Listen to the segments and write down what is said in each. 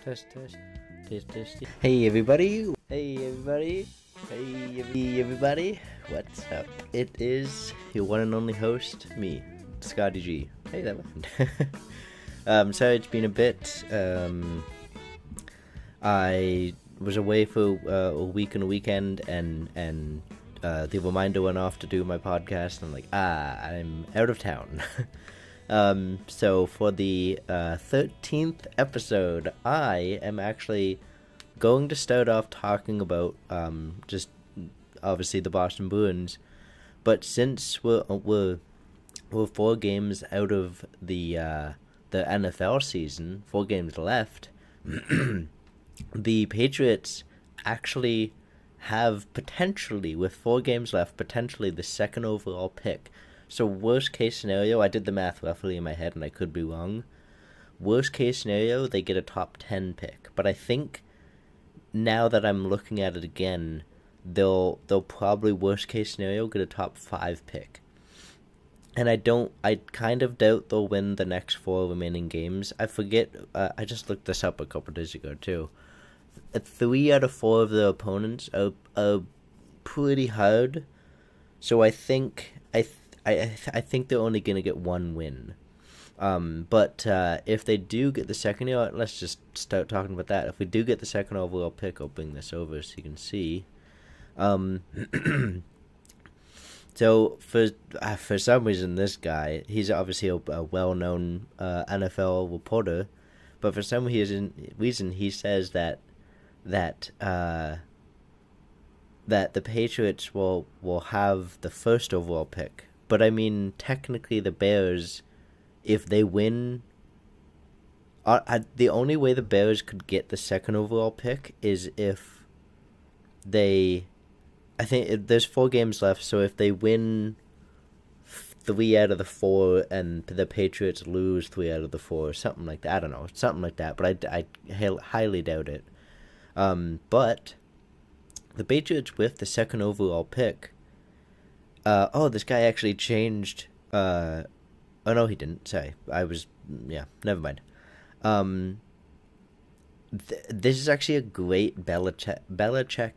Test. Hey everybody. What's up? It is your one and only host, me, Scotty G. Hey there. Sorry it's been a bit. I was away for a week and a weekend, and the reminder went off to do my podcast, and I'm like, I'm out of town. So for the 13th episode, I am actually going to start off talking about just obviously the Boston Bruins, but since we're 4 games out of the NFL season, 4 games left, the Patriots actually have potentially, with 4 games left, potentially the second overall pick. So worst case scenario, I did the math roughly in my head and I could be wrong. Worst case scenario, they get a top 10 pick. But I think now that I'm looking at it again, they'll probably worst case scenario get a top 5 pick. And I kind of doubt they'll win the next 4 remaining games. I forget, I just looked this up a couple days ago too. 3 out of 4 of their opponents are pretty hard. So I think they're only going to get 1 win. But if they do get the second, let's just start talking about that. If we do get the second overall pick, I'll bring this over so you can see. So for some reason, this guy, he's obviously a well-known NFL reporter, but for some reason he says that the Patriots will have the first overall pick. But I mean, technically the Bears, if they win, the only way the Bears could get the second overall pick is if they, I think there's 4 games left, so if they win 3 out of the 4 and the Patriots lose 3 out of the 4, something like that. I don't know, something like that, but I highly doubt it. But the Patriots with the second overall pick, this guy actually changed, oh no he didn't, sorry, never mind. This is actually a great Belichick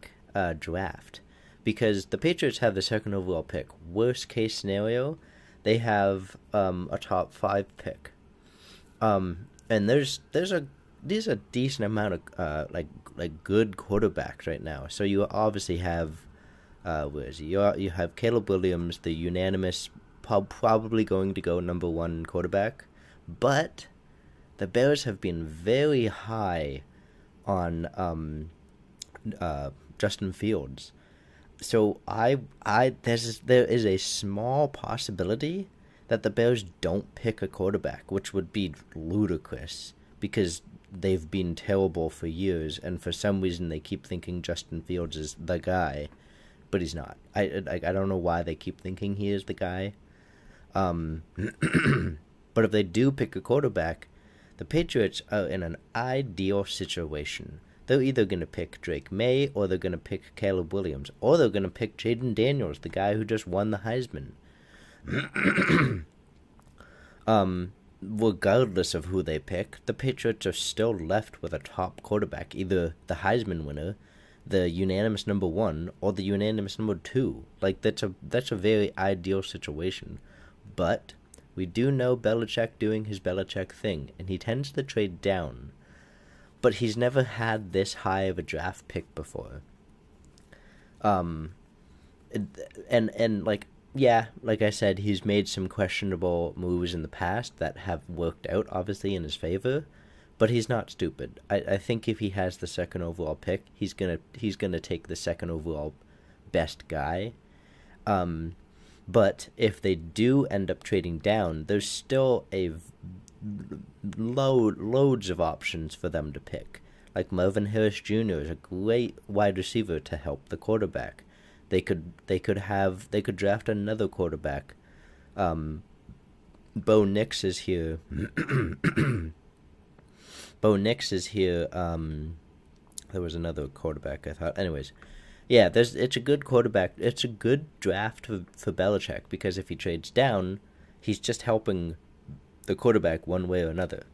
draft, because the Patriots have the second overall pick. Worst case scenario, they have a top 5 pick. And there's a decent amount of like good quarterbacks right now. So you obviously have where is he? You have Caleb Williams, the unanimous probably going to go number 1 quarterback, but the Bears have been very high on Justin Fields. So there is a small possibility that the Bears don't pick a quarterback, which would be ludicrous because they've been terrible for years, and for some reason they keep thinking Justin Fields is the guy, but he's not. I don't know why they keep thinking he is the guy. But if they do pick a quarterback, the Patriots are in an ideal situation. They're either going to pick Drake May, or they're going to pick Caleb Williams, or they're going to pick Jaden Daniels, the guy who just won the Heisman. Regardless of who they pick, the Patriots are still left with a top quarterback, either the Heisman winner, the unanimous number 1, or the unanimous number 2. Like, that's a very ideal situation. But we do know Belichick doing his Belichick thing, and he tends to trade down. But he's never had this high of a draft pick before. Like I said, he's made some questionable moves in the past that have worked out, obviously, in his favor. But he's not stupid. I think if he has the second overall pick, he's gonna take the second overall best guy. But if they do end up trading down, there's still loads of options for them to pick. Like Marvin Harris Jr. is a great wide receiver to help the quarterback. They could draft another quarterback. Bo Nix is here. Bo Nix is here. There was another quarterback I thought. Anyways, yeah, it's a good quarterback. It's a good draft for Belichick, because if he trades down, he's just helping the quarterback one way or another.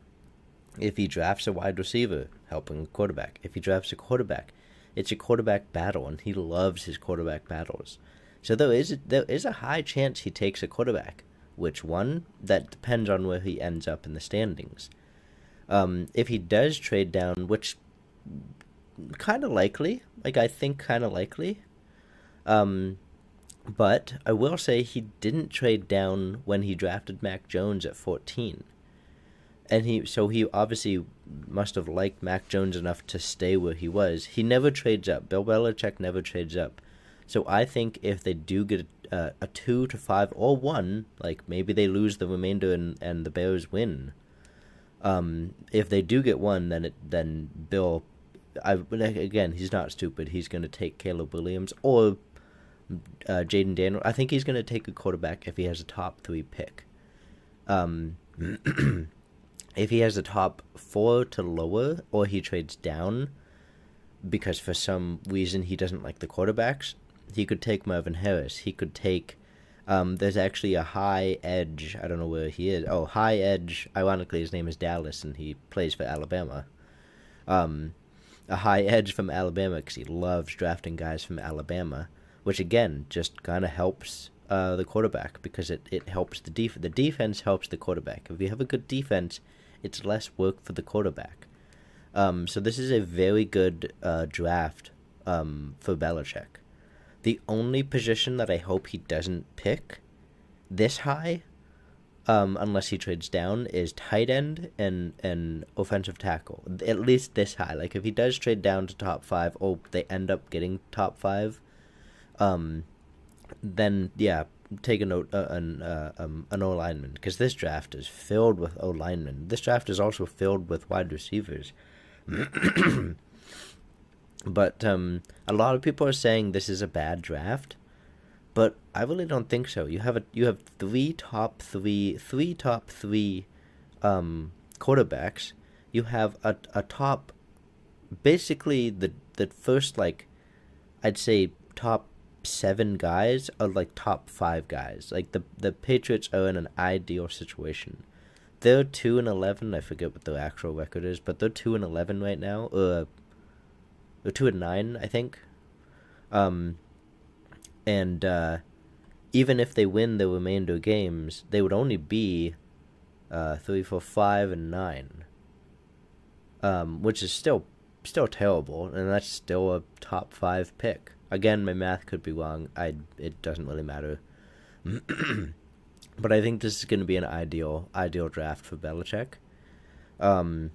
If he drafts a wide receiver, helping a quarterback. If he drafts a quarterback, it's a quarterback battle, and he loves his quarterback battles. So there is a high chance he takes a quarterback. Which one? That depends on where he ends up in the standings. If he does trade down, which kind of likely, I think kind of likely. But I will say he didn't trade down when he drafted Mac Jones at 14. And he obviously must have liked Mac Jones enough to stay where he was. He never trades up. Bill Belichick never trades up. So I think if they do get a 2 to 5 or 1, maybe they lose the remainder and the Bears win. If they do get 1, then Bill, again, he's not stupid. He's going to take Caleb Williams or Jaden Daniel. I think he's going to take a quarterback if he has a top 3 pick. If he has a top 4 to lower, or he trades down because for some reason he doesn't like the quarterbacks, he could take Marvin Harris. He could take, there's actually a high edge, I don't know where he is. Oh, high edge, ironically his name is Dallas and he plays for Alabama. A high edge from Alabama because he loves drafting guys from Alabama, which again just kind of helps the quarterback because it helps the defense. The defense helps the quarterback. If you have a good defense, it's less work for the quarterback. So this is a very good draft for Belichick. The only position that I hope he doesn't pick this high, unless he trades down, is tight end and offensive tackle. At least this high. If he does trade down to top 5, or they end up getting top 5, then yeah, take an O-lineman, because this draft is filled with O-linemen. This draft is also filled with wide receivers. But a lot of people are saying this is a bad draft, but I really don't think so. You have three top three quarterbacks. You have a top, basically the first, I'd say top 7 guys are top 5 guys. The Patriots are in an ideal situation. They're 2-11. I forget what their actual record is, but they're 2-11 right now. Or 2-9, I think. And even if they win the remainder games, they would only be 3, 4, 5, and 9. Which is still terrible, and that's still a top 5 pick. Again, my math could be wrong. It doesn't really matter. But I think this is going to be an ideal draft for Belichick. And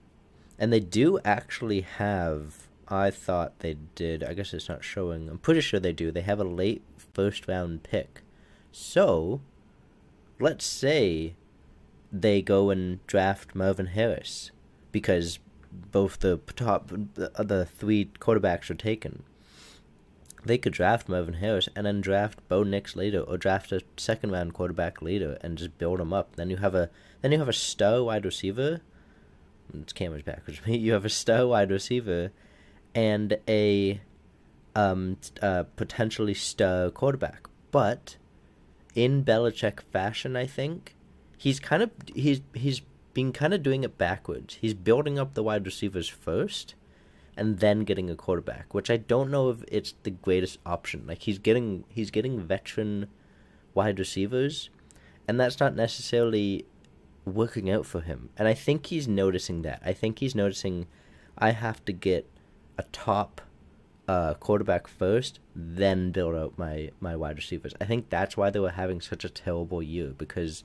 they do actually have, I thought they did, I guess it's not showing, I'm pretty sure they do. They have a late first round pick. So, let's say they go and draft Marvin Harris, because both the 3 quarterbacks are taken. They could draft Marvin Harris and then draft Bo Nix later, or draft a second round quarterback later and just build them up. Then you have a star wide receiver. It's camera's backwards. You have a star wide receiver and a potentially star quarterback. But in Belichick fashion, I think he's been kind of doing it backwards. He's building up the wide receivers first, and then getting a quarterback, which I don't know if it's the greatest option. He's getting veteran wide receivers, and that's not necessarily working out for him. And I think he's noticing that. I think he's noticing I have to get a top quarterback first, then build out my wide receivers. I think that's why they were having such a terrible year, because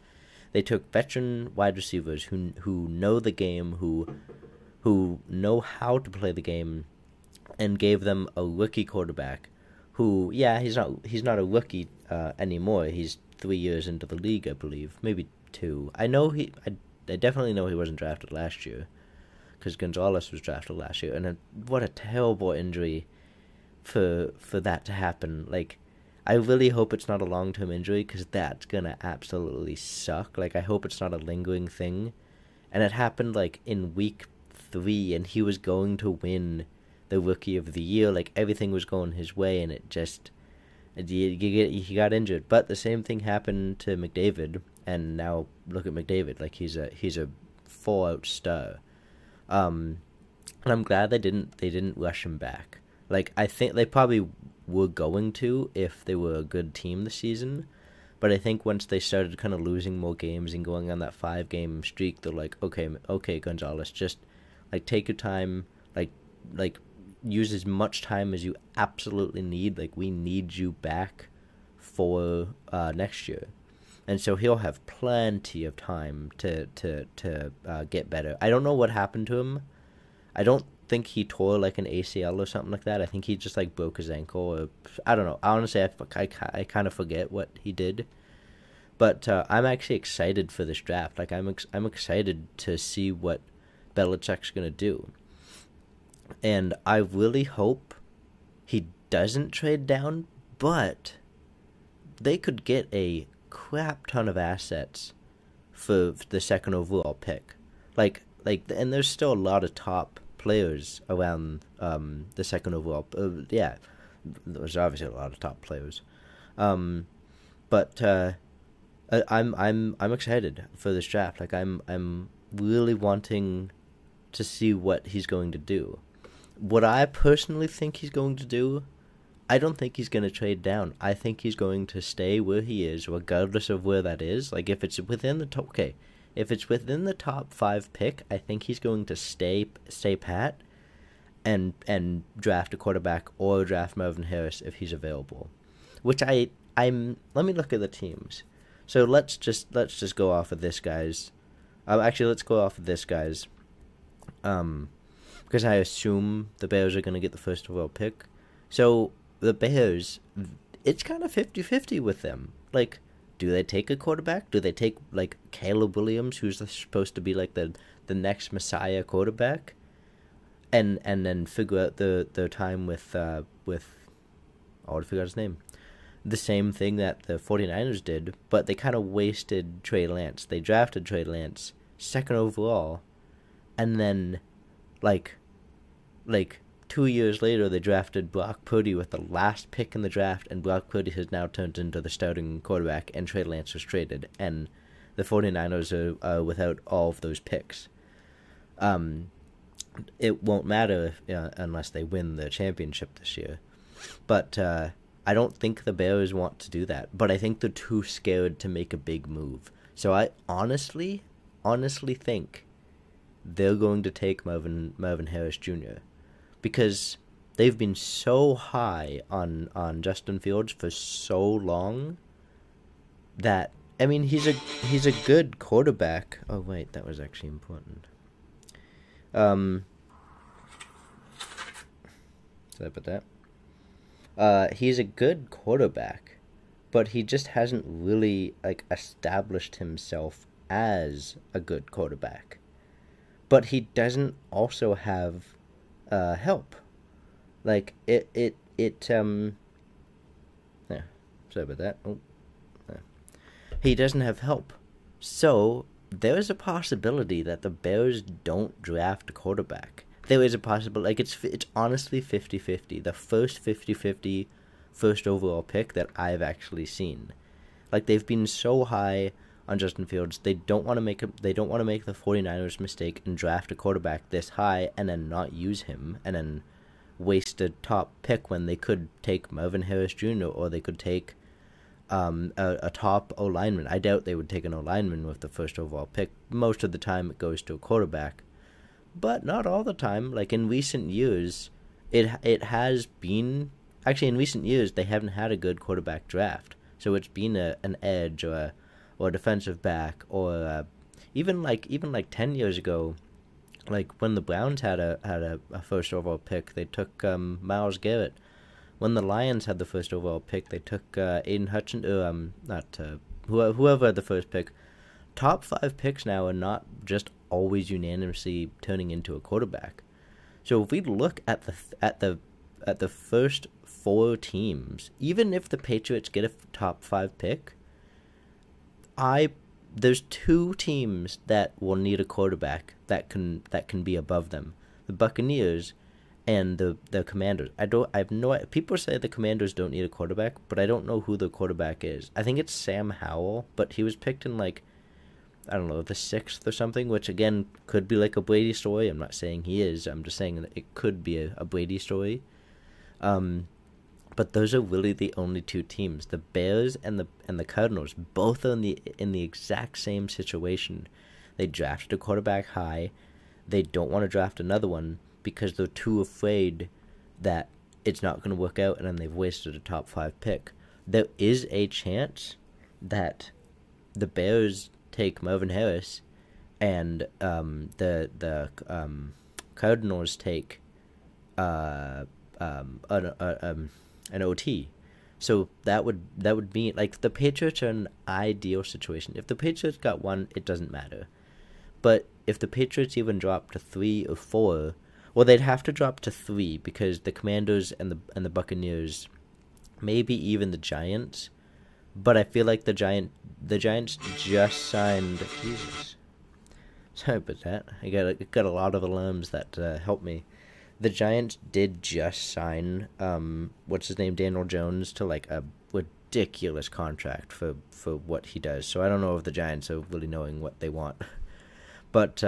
they took veteran wide receivers who know the game, who know how to play the game, and gave them a rookie quarterback who, yeah, he's not a rookie anymore. He's 3 years into the league, I believe, maybe 2. I definitely know he wasn't drafted last year, because Gonzalez was drafted last year, and what a terrible injury for that to happen. I really hope it's not a long-term injury, because that's gonna absolutely suck. I hope it's not a lingering thing. And it happened in week 3, and he was going to win the Rookie of the Year. Everything was going his way, and it just he got injured. But the same thing happened to McDavid, and now look at McDavid. He's a full-out star. And I'm glad they didn't rush him back. Like, I think they probably were going to if they were a good team this season. But I think once they started kind of losing more games and going on that 5-game streak, they're like, okay, Gonzalez, just like take your time, like use as much time as you absolutely need. Like, we need you back for next year, and so he'll have plenty of time to get better. I don't know what happened to him. I don't think he tore like an ACL or something like that. I think he just like broke his ankle. Or, I don't know. Honestly, I kind of forget what he did. But I'm actually excited for this draft. Like, I'm excited to see what Belichick's gonna do, and I really hope he doesn't trade down. But they could get a crap ton of assets for the second overall pick. And there's still a lot of top players around the second overall. Yeah, there's obviously a lot of top players, but I'm excited for this draft. Like, I'm really wanting to see what he's going to do. What I personally think he's going to do, I don't think he's going to trade down. I think he's going to stay where he is, regardless of where that is. Like, if it's within the top, okay. If it's within the top 5 pick, I think he's going to stay pat and draft a quarterback or draft Marvin Harris if he's available. Which I'm let me look at the teams. So let's just go off of this guy's. Actually, let's go off of this guy's. Because I assume the Bears are going to get the first overall pick. So the Bears, it's kind of 50-50 with them. Like, do they take a quarterback? Do they take, like, Caleb Williams, who's supposed to be, like, the next Messiah quarterback? And then figure out their time with I already forgot his name. The same thing that the 49ers did, but they kind of wasted Trey Lance. They drafted Trey Lance second overall, and then, like 2 years later, they drafted Brock Purdy with the last pick in the draft, and Brock Purdy has now turned into the starting quarterback, and Trey Lance was traded, and the 49ers are without all of those picks. It won't matter unless they win the championship this year. But I don't think the Bears want to do that, but I think they're too scared to make a big move. So I honestly think they're going to take Marvin Harris Jr., because they've been so high on Justin Fields for so long that, I mean, he's a good quarterback. Oh wait, that was actually important. Sorry about that. He's a good quarterback, but he just hasn't really, like, established himself as a good quarterback. But he doesn't also have help. Like, yeah, sorry about that. He doesn't have help. So there's a possibility that the Bears don't draft a quarterback. There is a possibility. Like, it's honestly 50-50. The first 50-50 first overall pick that I've actually seen. Like, they've been so high on Justin Fields, they don't want to make the 49ers mistake and draft a quarterback this high and then not use him and then waste a top pick when they could take Marvin Harris Jr. or they could take a top O-lineman. I doubt they would take an O-lineman with the first overall pick. Most of the time it goes to a quarterback, but not all the time. Like, in recent years, it has been, actually in recent years they haven't had a good quarterback draft, so it's been an edge or a defensive back, or even like 10 years ago, like when the Browns had a first overall pick, they took Myles Garrett. When the Lions had the first overall pick, they took Aiden Hutchinson, whoever had the first pick. Top 5 picks now are not just always unanimously turning into a quarterback. So if we look at the first 4 teams, even if the Patriots get a top 5 pick, there's 2 teams that will need a quarterback that can be above them: the Buccaneers and the Commanders. I have no idea. People say the Commanders don't need a quarterback, but I don't know who the quarterback is. I think it's Sam Howell, but he was picked in like I don't know, the 6th or something, which again could be like a Brady story. I'm not saying he is. I'm just saying that it could be a Brady story. But those are really the only two teams. The Bears and the Cardinals both are in the exact same situation. They drafted a quarterback high. They don't want to draft another one because they're too afraid that it's not going to work out, and then they've wasted a top 5 pick. There is a chance that the Bears take Marvin Harris, and the Cardinals take an OT. So that would mean, like, the Patriots are an ideal situation. If the Patriots got one, it doesn't matter. But if the Patriots even drop to 3 or 4, well, they'd have to drop to 3 because the Commanders and the Buccaneers, maybe even the Giants. But I feel like the Giants just signed. Jesus, sorry about that. I got a lot of alarms that help me. The Giants did just sign what's his name, Daniel Jones, to like a ridiculous contract for what he does. So I don't know if the Giants are really knowing what they want. But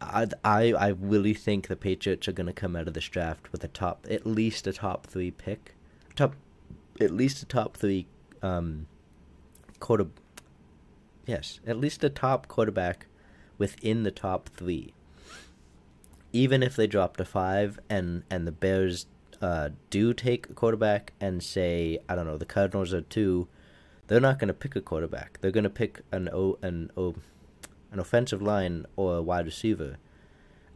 I really think the Patriots are going to come out of this draft with at least a top 3 pick, at least a top 3 at least a top quarterback within the top 3. Even if they drop to 5 and the Bears do take a quarterback and say, I don't know, the Cardinals are 2, they're not going to pick a quarterback. They're going to pick an offensive line or a wide receiver.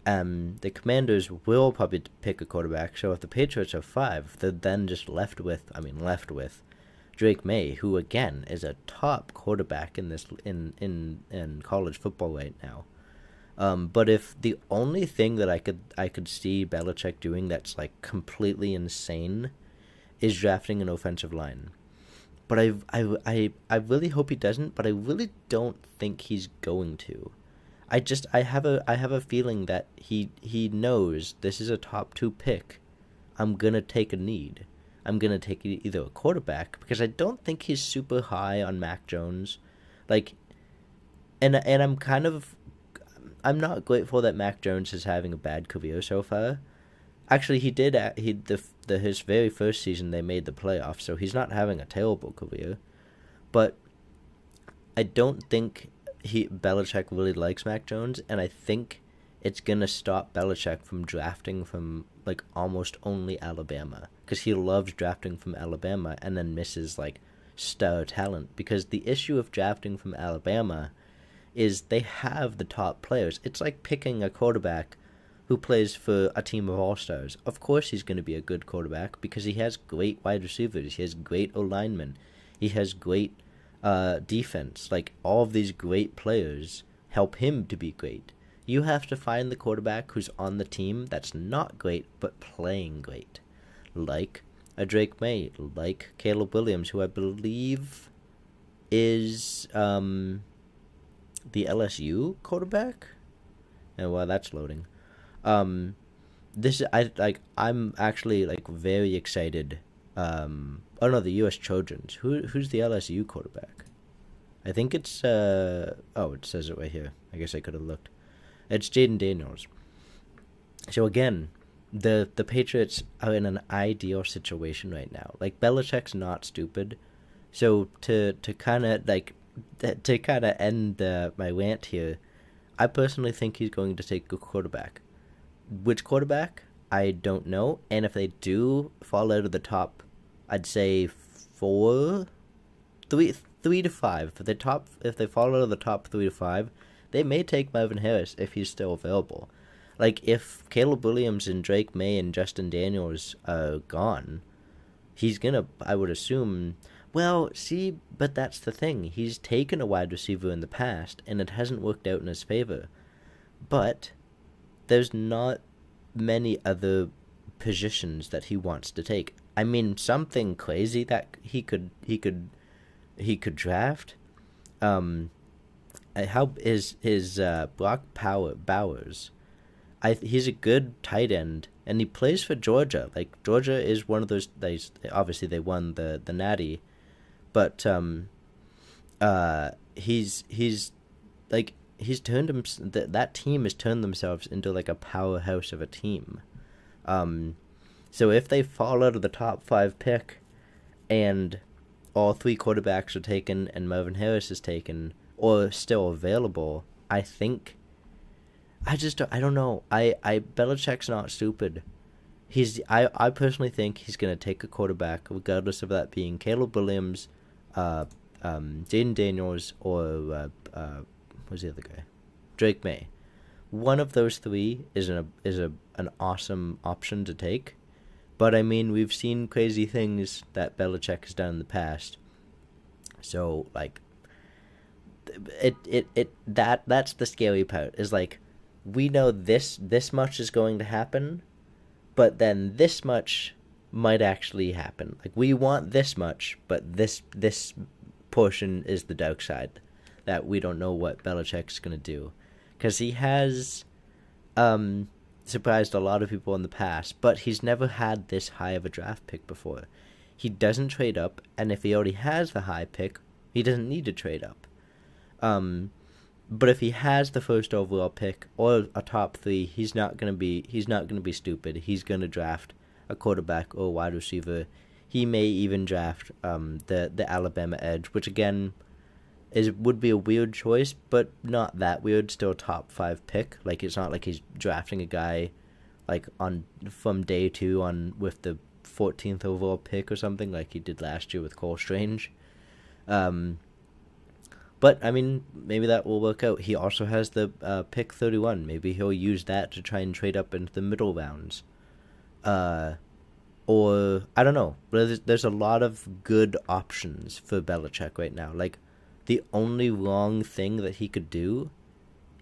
The Commanders will probably pick a quarterback. So if the Patriots have 5, they're then just left with Drake May, who again is a top quarterback in college football right now. But if the only thing that I could see Belichick doing that's like completely insane is drafting an offensive line. But I really hope he doesn't, but I really don't think he's going to. I have a feeling that he knows this is a top 2 pick. I'm gonna take a need. I'm gonna take either a quarterback, because I don't think he's super high on Mac Jones. Like, and I'm not grateful that Mac Jones is having a bad career so far. Actually, his very first season they made the playoffs, so he's not having a terrible career. But I don't think Belichick really likes Mac Jones, and I think it's gonna stop Belichick from drafting from like almost only Alabama, because he loves drafting from Alabama and then misses like star talent. Because the issue of drafting from Alabama is they have the top players. It's like picking a quarterback who plays for a team of all-stars. Of course he's going to be a good quarterback because he has great wide receivers. He has great O-linemen. He has great defense. Like, all of these great players help him to be great. You have to find the quarterback who's on the team that's not great but playing great. Like a Drake May, like Caleb Williams, who I believe is the LSU quarterback. And while that's loading, I'm actually like very excited. The U.S. Trojans. Who's the LSU quarterback? I think it's it says it right here. I guess I could have looked. It's Jaden Daniels. So again, the Patriots are in an ideal situation right now. Like, Belichick's not stupid, so to kind of end my rant here, I personally think he's going to take a quarterback. Which quarterback? I don't know. And if they do fall out of the top, I'd say 3 to 5. If they fall out of the top 3 to 5, they may take Marvin Harris if he's still available. Like, if Caleb Williams and Drake May and Justin Daniels are gone, he's gonna, I would assume. Well, see, but that's the thing. He's taken a wide receiver in the past, and it hasn't worked out in his favor. But there's not many other positions that he wants to take. I mean, something crazy that he could draft. How is Brock Bowers? He's a good tight end, and he plays for Georgia. Like, Georgia is one of those. Obviously they won the Natty, but he's like he's turned him that team has turned themselves into like a powerhouse of a team. So if they fall out of the top 5 pick, and all 3 quarterbacks are taken, and Marvin Harris is taken or still available, I think. I don't know. Belichick's not stupid. I personally think he's gonna take a quarterback, regardless of that being Caleb Williams, Jaden Daniels, or who's the other guy? Drake May. One of those 3 is an awesome option to take. But I mean, we've seen crazy things that Belichick has done in the past. So like, that's the scary part. Is like, we know this much is going to happen, but then this much might actually happen. Like, we want this much, but this portion is the dark side that we don't know what Belichick's gonna do, because he has surprised a lot of people in the past, but he's never had this high of a draft pick before. He doesn't trade up, and if he already has the high pick, he doesn't need to trade up. But if he has the first overall pick or a top 3, he's not gonna be stupid. He's gonna draft a quarterback or a wide receiver. He may even draft the Alabama edge, which again would be a weird choice, but not that weird. Still a top 5 pick. Like, it's not like he's drafting a guy like from day 2 with the 14th overall pick or something like he did last year with Cole Strange. But I mean, maybe that will work out. He also has the pick 31. Maybe he'll use that to try and trade up into the middle rounds. Or I don't know. But there's a lot of good options for Belichick right now. Like, the only wrong thing that he could do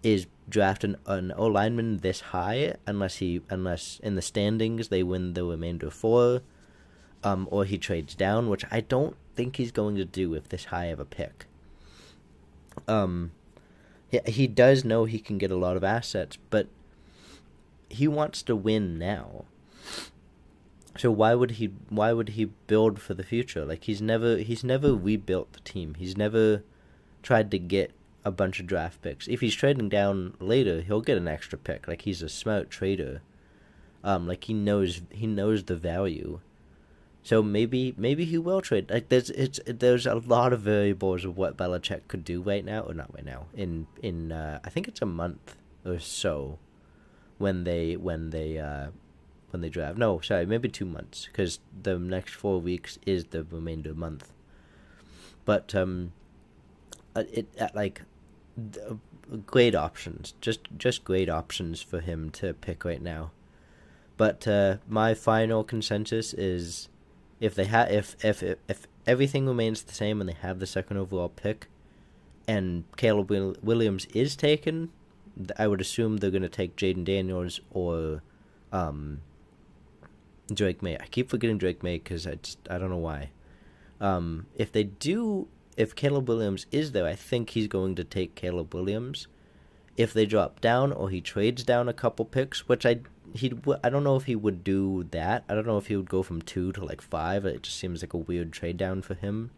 is draft an O-lineman this high, unless in the standings they win the remainder 4, or he trades down, which I don't think he's going to do with this high of a pick. He does know he can get a lot of assets, but he wants to win now. So why would he build for the future? Like, he's never rebuilt the team. He's never tried to get a bunch of draft picks. If he's trading down later, he'll get an extra pick. Like, he's a smart trader. Like, he knows the value. So maybe he will trade. Like, there's a lot of variables of what Belichick could do right now, or not right now. In I think it's a month or so when they draft. No, sorry, maybe 2 months, because the next 4 weeks is the remainder month. But great options, just great options for him to pick right now. But my final consensus is, if everything remains the same and they have the second overall pick, and Caleb Williams is taken, I would assume they're going to take Jaden Daniels or Drake May. I keep forgetting Drake May because I don't know why. If Caleb Williams is there, I think he's going to take Caleb Williams. If they drop down or he trades down a couple picks, which I don't know if he would do that. I don't know if he would go from 2 to like 5. It just seems like a weird trade down for him.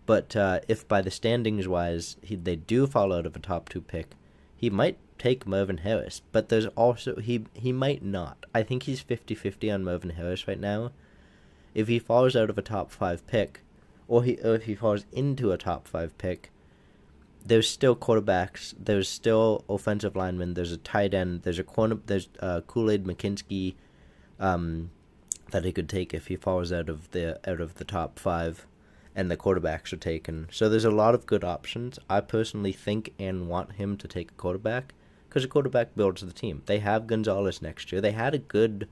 But if by the standings wise they do fall out of a top 2 pick, he might take Marvin Harris. But there's also he might not. I think he's 50-50 on Marvin Harris right now. If he falls out of a top 5 pick, or if he falls into a top 5 pick, there's still quarterbacks, there's still offensive linemen, there's a tight end, there's Kool-Aid McKinstry that he could take if he falls out of the top 5, and the quarterbacks are taken. So there's a lot of good options. I personally think and want him to take a quarterback, because a quarterback builds the team. They have Gonzalez next year. They had a good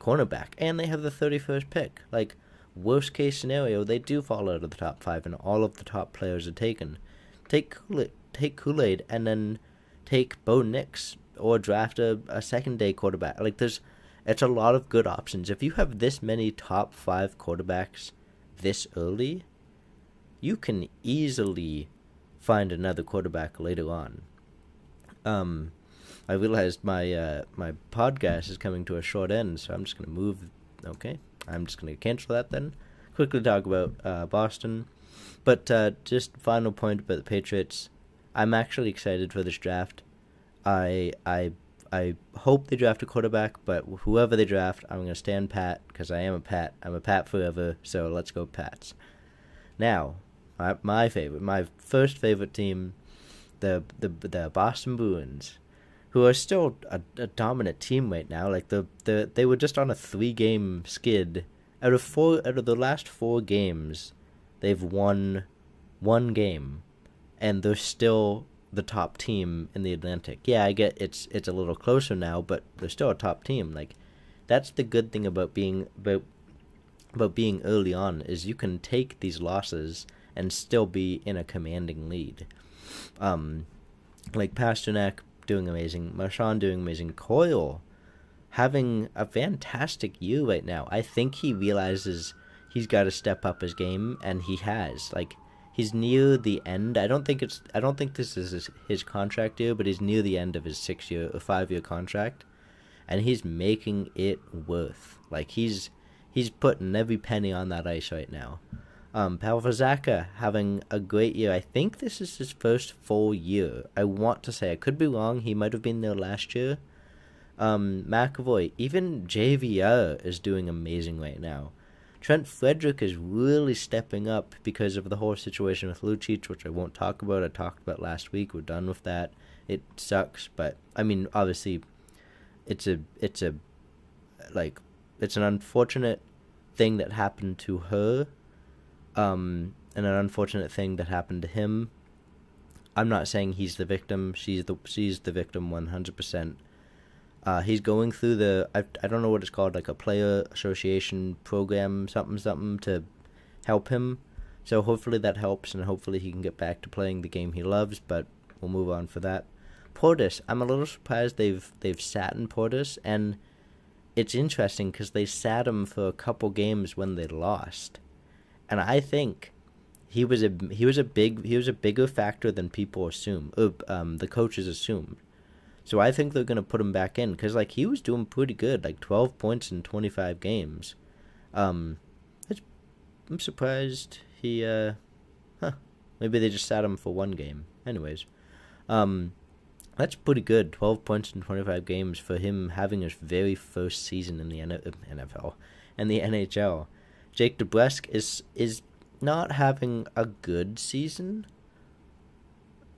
cornerback, and they have the 31st pick. Like, worst case scenario, they do fall out of the top 5 and all of the top players are taken. Take Kool-Aid and then take Bo Nix, or draft a second day quarterback. Like, it's a lot of good options. If you have this many top 5 quarterbacks this early, you can easily find another quarterback later on. I realized my podcast is coming to a short end, so I'm just going to move. Okay, I'm just going to cancel that then. Quickly talk about Boston. But just final point about the Patriots. I'm actually excited for this draft. I hope they draft a quarterback, but whoever they draft, I'm going to stand pat because I am a Pat. I'm a Pat forever, so let's go Pats. Now, my first favorite team, the Boston Bruins, who are still a dominant team right now. Like they were just on a 3-game skid. Out of the last 4 games, they've won 1 game, and they're still the top team in the Atlantic. Yeah, I get it's a little closer now, but they're still a top team. Like, that's the good thing about being early on, is you can take these losses and still be in a commanding lead. Like Pasternak doing amazing, Marchand doing amazing, Coyle having a fantastic year right now. I think he realizes he's got to step up his game, and he has. Like, he's near the end. I don't think this is his contract year, but he's near the end of his 5-year contract, and he's making it worth. Like, he's putting every penny on that ice right now. Pavel Zacha having a great year. I think this is his first full year. I want to say, I could be wrong. He might have been there last year. McAvoy, even JVR is doing amazing right now. Trent Frederick is really stepping up because of the whole situation with Lucic, which I won't talk about. I talked about last week. We're done with that. It sucks, but I mean, obviously, it's an unfortunate thing that happened to her, and an unfortunate thing that happened to him. I'm not saying he's the victim. She's the victim 100%. He's going through I don't know what it's called, like a player association program, something to help him. So hopefully that helps, and hopefully he can get back to playing the game he loves, but we'll move on for that. Portis, I'm a little surprised they've sat in Portis, and it's interesting because they sat him for a couple games when they lost. And I think he was a bigger factor than people assume, the coaches assumed. So I think they're going to put him back in, because like, he was doing pretty good, like 12 points in 25 games. I'm surprised he maybe they just sat him for 1 game. Anyways, that's pretty good. 12 points in 25 games for him having his very first season in the NFL and the NHL. Jake DeBrusk is not having a good season.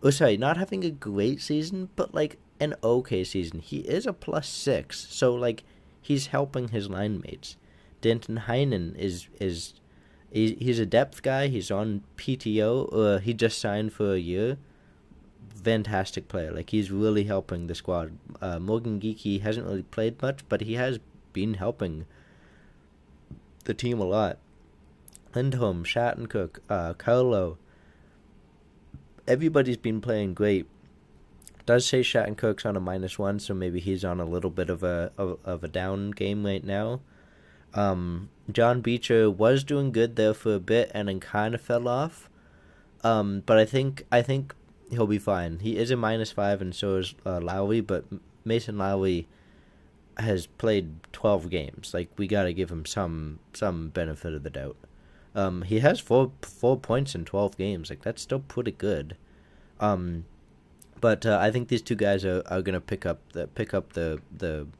Oh, sorry, not having a great season, but like an okay season. He is a +6, so like, he's helping his line mates. Denton Heinen he's a depth guy. He's on PTO. He just signed for a year. Fantastic player. Like, he's really helping the squad. Morgan Geekie hasn't really played much, but he has been helping the team a lot. Lindholm, Shattenkirk, Carlo. Everybody's been playing great. Does say Shattenkirk's on a -1, so maybe he's on a little bit of a down game right now. John Beecher was doing good there for a bit and then kind of fell off. But I think he'll be fine. He is a -5, and so is Lowry, but Mason Lowry has played 12 games. Like, we gotta give him some benefit of the doubt. He has 4 points in 12 games. Like, that's still pretty good. But I think these two guys are gonna pick up their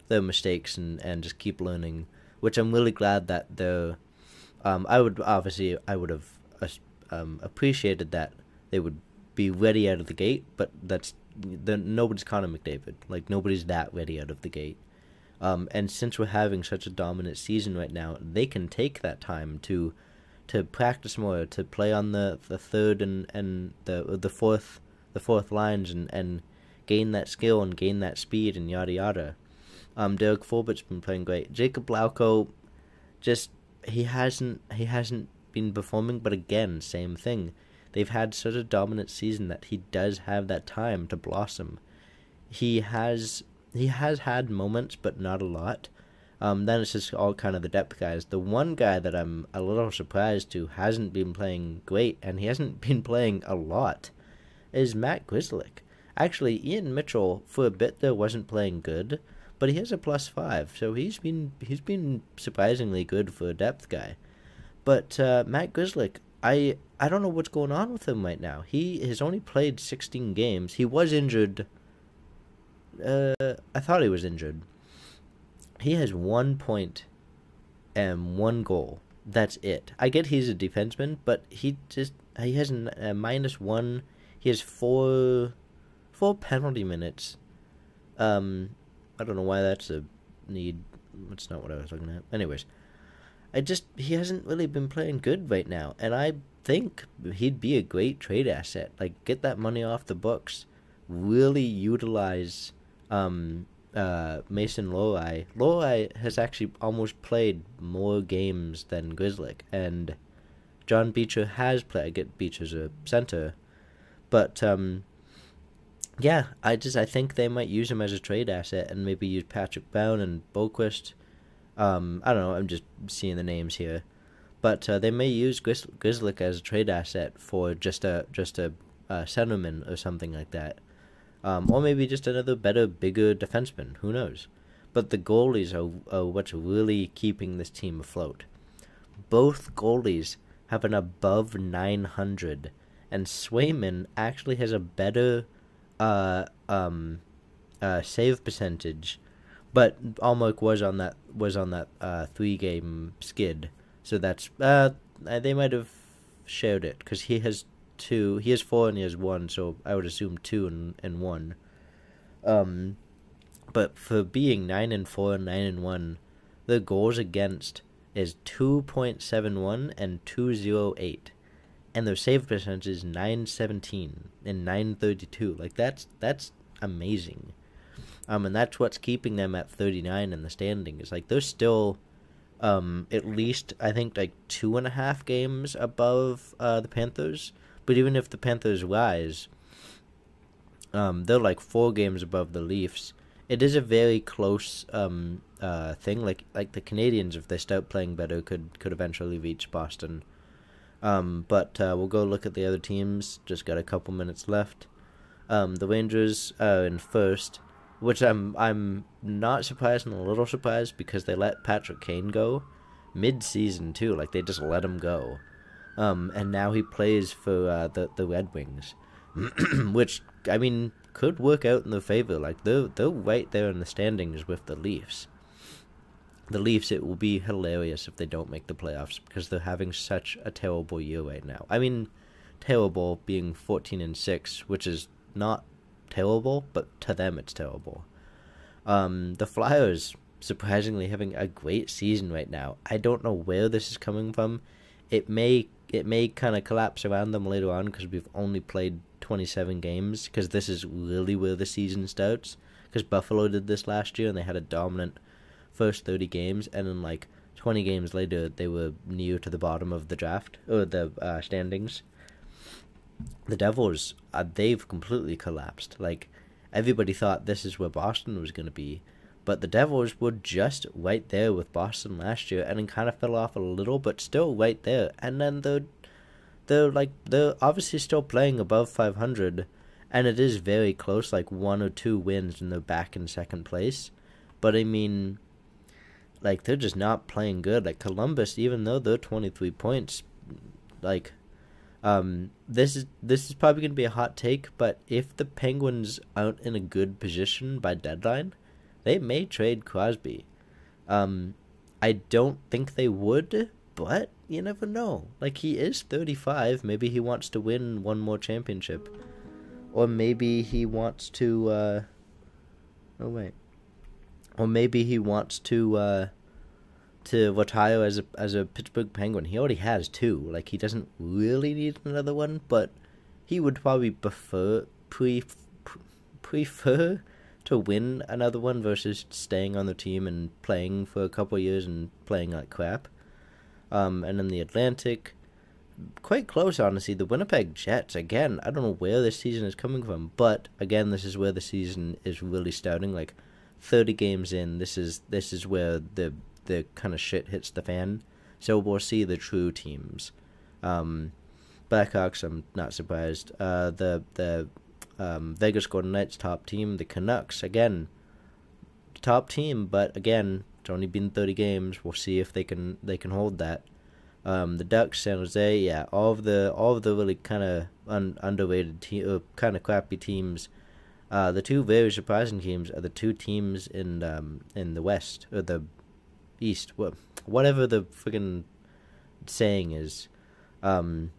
mistakes and just keep learning, which I'm really glad that they're. I would have appreciated that they would be ready out of the gate, but nobody's Connor McDavid. Like, nobody's that ready out of the gate. And since we're having such a dominant season right now, they can take that time to practice more, to play on the third and the fourth lines and gain that skill and gain that speed and yada yada. Derek Forbert's been playing great. Jacob Lauko, just he hasn't been performing, but again, same thing. They've had such a dominant season that he does have that time to blossom. He has had moments, but not a lot. Then it's just all kind of the depth guys. The one guy that I'm a little surprised to hasn't been playing great, and he hasn't been playing a lot, is Matt Grzelcyk. Actually, Ian Mitchell for a bit there wasn't playing good, but he has a +5, so he's been surprisingly good for a depth guy. But Matt Grzelcyk, I don't know what's going on with him right now. He has only played 16 games. He was injured. I thought he was injured. He has 1 point and 1 goal. That's it. I get he's a defenseman, but he has a -1. He has four penalty minutes. I don't know why that's a need. That's not what I was looking at. Anyways, he hasn't really been playing good right now, and I think he'd be a great trade asset. Like, get that money off the books, really utilize Mason Lohrei. Lohrei has actually almost played more games than Grzelcyk, and John Beecher has played. I get Beecher's a center, but yeah, I think they might use him as a trade asset and maybe use Patrick Brown and Boquist. I don't know. I'm just seeing the names here, but they may use Grzelcyk as a trade asset for just a centerman or something like that, or maybe just another better, bigger defenseman. Who knows? But the goalies are what's really keeping this team afloat. Both goalies have an above 900, and Swayman actually has a better save percentage. But Almok was on that 3-game skid, so that's they might have shared it because he has 2, he has 4 and he has 1, so I would assume 2 and 1. But for being 9-4 and 9-1, the goals against is 2.71 and 2.08, and their save percentage is 9.17 and 9.32. Like that's amazing. And that's what's keeping them at 39 in the standings. Like, they're still at least, I think, like 2.5 games above the Panthers. But even if the Panthers rise, they're like 4 games above the Leafs. It is a very close thing. Like the Canadians, if they start playing better, could eventually reach Boston. But we'll go look at the other teams. Just got a couple minutes left. The Rangers are in first, which I'm not surprised and a little surprised because they let Patrick Kane go mid-season too. Like, they just let him go, and now he plays for the Red Wings, which I mean could work out in their favor. Like, they're right there in the standings with the Leafs. The Leafs, it will be hilarious if they don't make the playoffs because they're having such a terrible year right now. I mean, terrible being 14-6, which is not terrible, but to them it's terrible. The Flyers surprisingly having a great season right now. I don't know where this is coming from. It may kind of collapse around them later on because we've only played 27 games, because this is really where the season starts, because Buffalo did this last year and they had a dominant first 30 games, and then like 20 games later they were near to the bottom of the draft or the standings. The Devils, they've completely collapsed. Like, everybody thought this is where Boston was going to be, but the Devils were just right there with Boston last year, and then kind of fell off a little, but still right there. And then they're obviously still playing above 500, and it is very close, like 1 or 2 wins, and they're back in second place. But I mean, like, they're just not playing good. Like, Columbus, even though they're 23 points, like, this is probably going to be a hot take, but if the Penguins aren't in a good position by deadline, they may trade Crosby. I don't think they would, but you never know. Like, he is 35. Maybe he wants to win one more championship, or maybe he wants to. Or maybe he wants to retire as a Pittsburgh Penguin. He already has 2. Like, he doesn't really need another one, but he would probably prefer to win another one versus staying on the team and playing for a couple of years and playing like crap. And then the Atlantic, quite close, honestly. The Winnipeg Jets, again, I don't know where this season is coming from, but again, this is where the season is really starting. Like, 30 games in, this is where the kind of shit hits the fan. So we'll see the true teams. Blackhawks, I'm not surprised. The Vegas Golden Knights, top team. The Canucks, again, top team, but again, it's only been 30 games. We'll see if they can hold that. The Ducks, San Jose, yeah, all of the really kind of underrated kind of crappy teams. The two very surprising teams are the two teams in the West or the East, whatever the friggin' saying is. The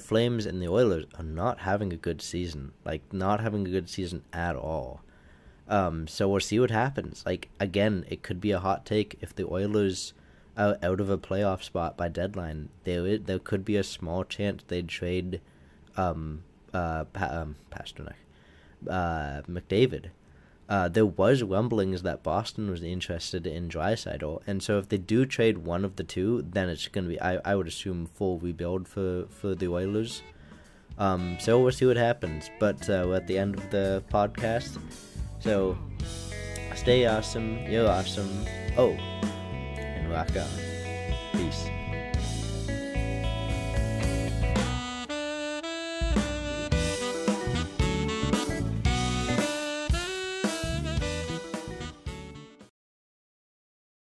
Flames and the Oilers are not having a good season, like not having a good season at all. So we'll see what happens. Like, again, it could be a hot take if the Oilers are out of a playoff spot by deadline. There could be a small chance they'd trade Pasternak, McDavid. There was rumblings that Boston was interested in Draisaitl, and so if they do trade one of the two, then it's going to be, I would assume, full rebuild for the Oilers. So we'll see what happens. But we're at the end of the podcast. So stay awesome, you're awesome, and rock on. Peace.